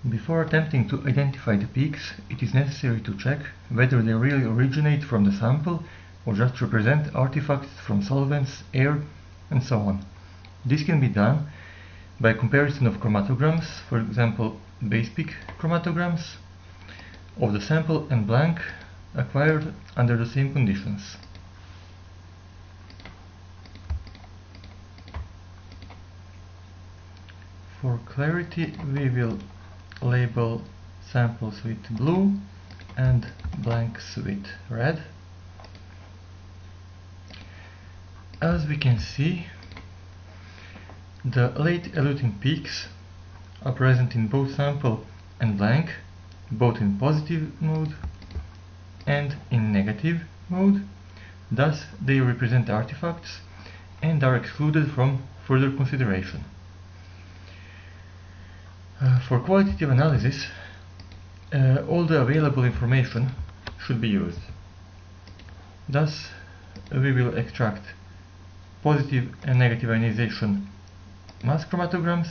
Before attempting to identify the peaks, it is necessary to check whether they really originate from the sample or just represent artifacts from solvents, air, and so on. This can be done by comparison of chromatograms, for example base peak chromatograms, of the sample and blank acquired under the same conditions. For clarity, we will label samples with blue and blanks with red. As we can see, the late eluting peaks are present in both sample and blank, both in positive mode and in negative mode. Thus, they represent artifacts and are excluded from further consideration. For qualitative analysis, all the available information should be used. Thus, we will extract positive and negative ionization mass chromatograms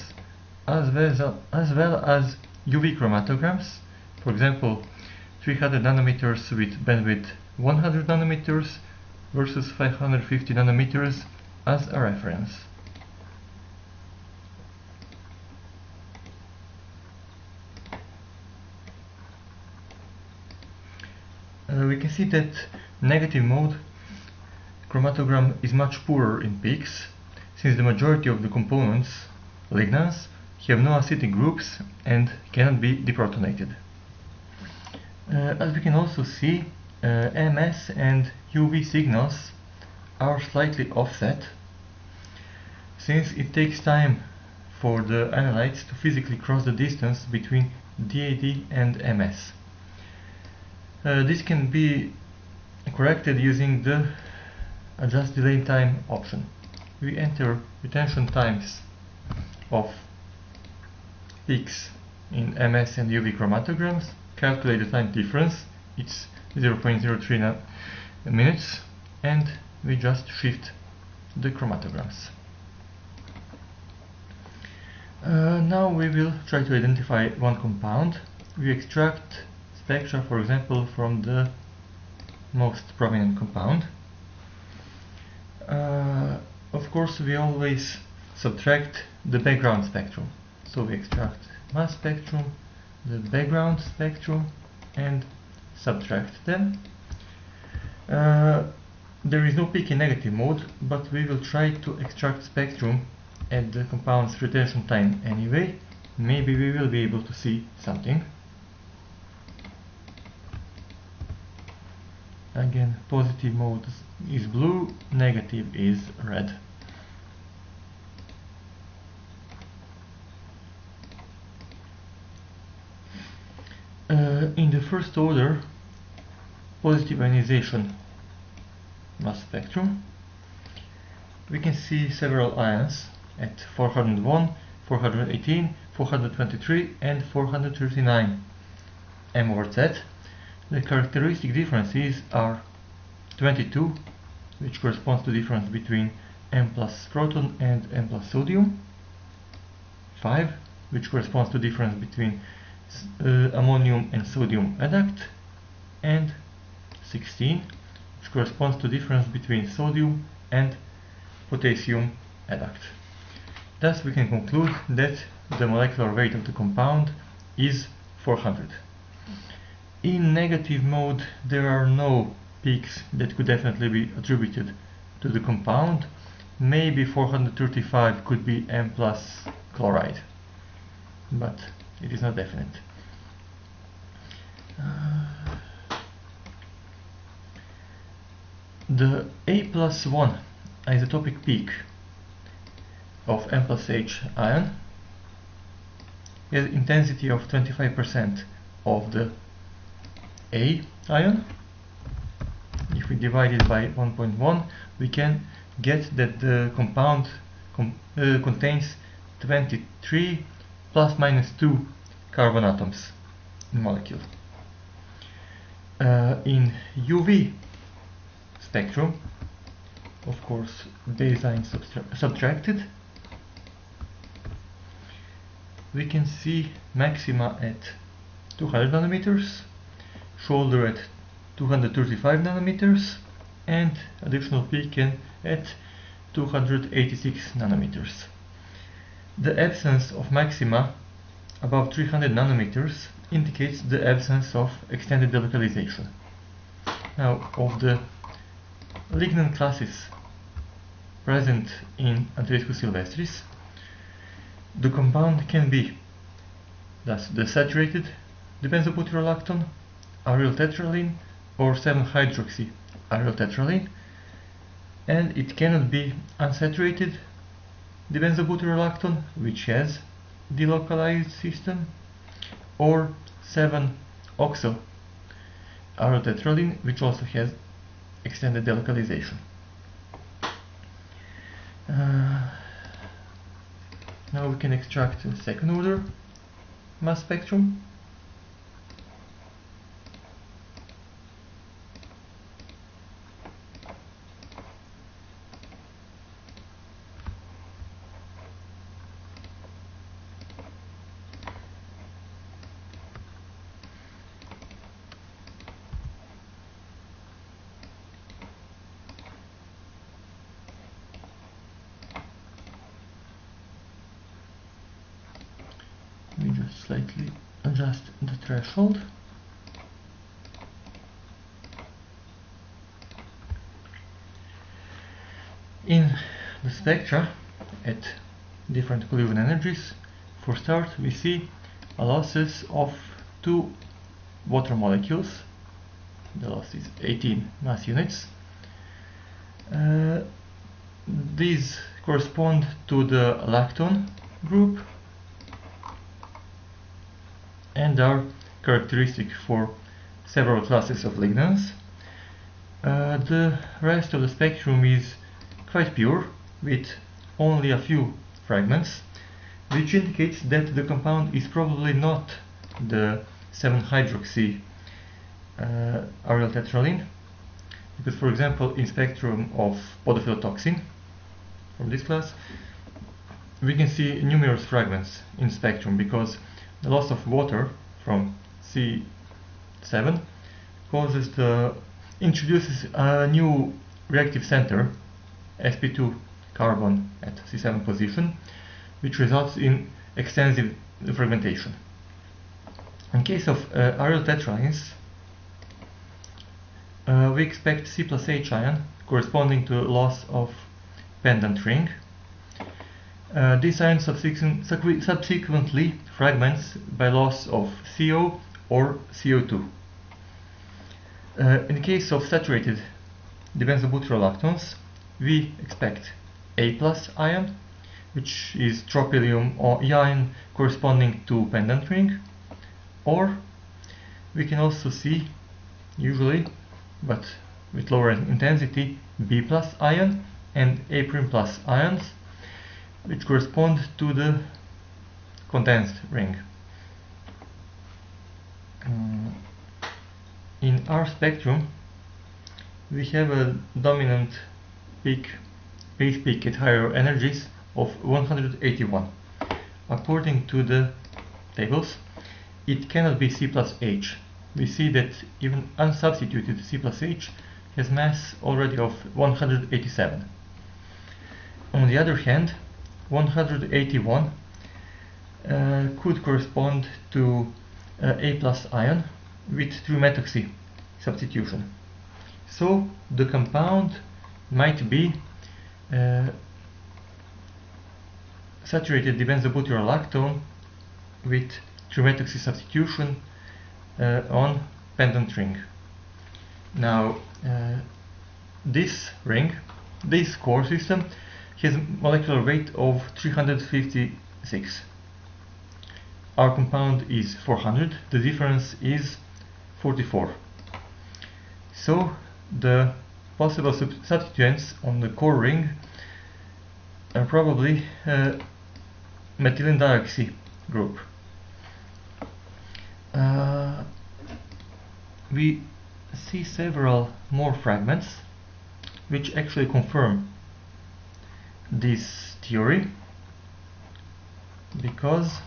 as well as UV chromatograms, for example 300 nanometers with bandwidth 100 nanometers versus 550 nanometers as a reference. We can see that negative mode chromatogram is much poorer in peaks, since the majority of the components, lignans, have no acidic groups and cannot be deprotonated. As we can also see, MS and UV signals are slightly offset, since it takes time for the analytes to physically cross the distance between DAD and MS. This can be corrected using the adjust delay time option. We enter retention times of peaks in MS and UV chromatograms, calculate the time difference, it's 0.03 minutes, and we just shift the chromatograms. Now we will try to identify one compound. We extract spectra, for example, from the most prominent compound. Of course, we always subtract the background spectrum. So we extract mass spectrum, the background spectrum, and subtract them. There is no peak in negative mode, but we will try to extract spectrum at the compound's retention time anyway. Maybe we will be able to see something. Again, positive mode is blue, negative is red. In the first order, positive ionization mass spectrum, we can see several ions at 401, 418, 423 and 439 M over Z. The characteristic differences are 22, which corresponds to the difference between M plus proton and M plus sodium, 5, which corresponds to the difference between ammonium and sodium adduct, and 16, which corresponds to the difference between sodium and potassium adduct. Thus we can conclude that the molecular weight of the compound is 400. In negative mode, there are no peaks that could definitely be attributed to the compound. Maybe 435 could be M plus chloride, but it is not definite. The A plus 1 isotopic peak of M plus H ion has intensity of 25% of the A ion. If we divide it by 1.1, we can get that the compound contains 23 plus minus 2 carbon atoms in molecule. In UV spectrum, of course, baseline subtracted, we can see maxima at 200 nanometers, shoulder at 235 nanometers, and additional peak at 286 nanometers. The absence of maxima above 300 nanometers indicates the absence of extended delocalization. Now, of the lignan classes present in Antiriscus sylvestris, the compound can be thus the saturated dibenzobutyrolactone, aryl tetraline, or 7-hydroxy aryl tetraline, and it cannot be unsaturated dibenzobutyrolactone, which has delocalized system, or 7-oxo aryl tetraline, which also has extended delocalization. Now we can extract a second order mass spectrum. We just slightly adjust the threshold. In the spectra at different collision energies, for start we see a losses of 2 water molecules. The loss is 18 mass units. These correspond to the lactone group and are characteristic for several classes of lignans. The rest of the spectrum is quite pure, with only a few fragments, which indicates that the compound is probably not the 7-hydroxy aryl tetraline, because, for example, in spectrum of podophylltoxin from this class, we can see numerous fragments in spectrum, because the loss of water from C7 introduces a new reactive center, sp2 carbon at C7 position, which results in extensive fragmentation. In case of aryl tetralines, we expect C plus H ion corresponding to loss of pendant ring. This ion subsequently fragments by loss of CO or CO2. In the case of saturated dibenzobutyrolactones, we expect A plus ion, which is tropylium or ion corresponding to pendant ring, or we can also see, usually, but with lower intensity, B plus ion and A prime plus ions, which correspond to the condensed ring. In our spectrum, we have a dominant base peak at higher energies of 181. According to the tables, it cannot be C plus H. We see that even unsubstituted C plus H has mass already of 187. On the other hand, 181 could correspond to A plus ion with trimetoxy substitution. So the compound might be saturated dibenzobutyrolactone with trimetoxy substitution on pendant ring. Now this ring, this core system, has molecular weight of 356. Our compound is 400, the difference is 44. So the possible substituents on the core ring are probably methylene dioxy group. We see several more fragments which actually confirm this theory, because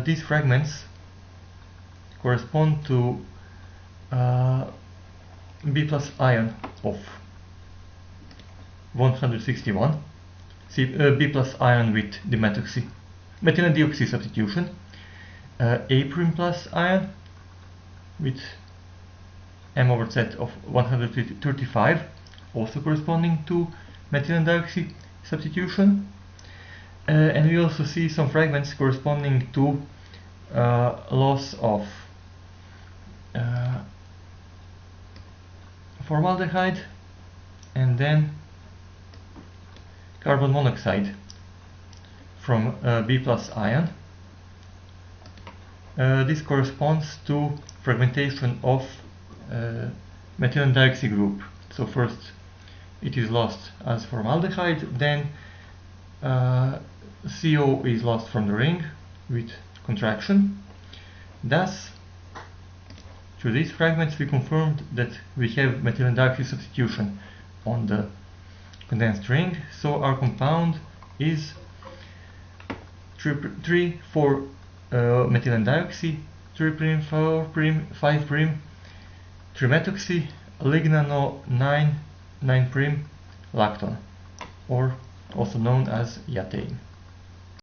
these fragments correspond to B plus ion of 161, B plus ion with the methylene deoxy substitution, A prime plus ion with M over Z of 135, also corresponding to methylene dioxide substitution, and we also see some fragments corresponding to loss of formaldehyde and then carbon monoxide from B plus ion. This corresponds to fragmentation of methylene dioxide group. So first it is lost as formaldehyde, then CO is lost from the ring with contraction. Thus, through these fragments we confirmed that we have methylene dioxide substitution on the condensed ring, so our compound is 3,4 methylene dioxide, 3', 4', 5', trimethoxy, lignano 9', lactone, or also known as yatane.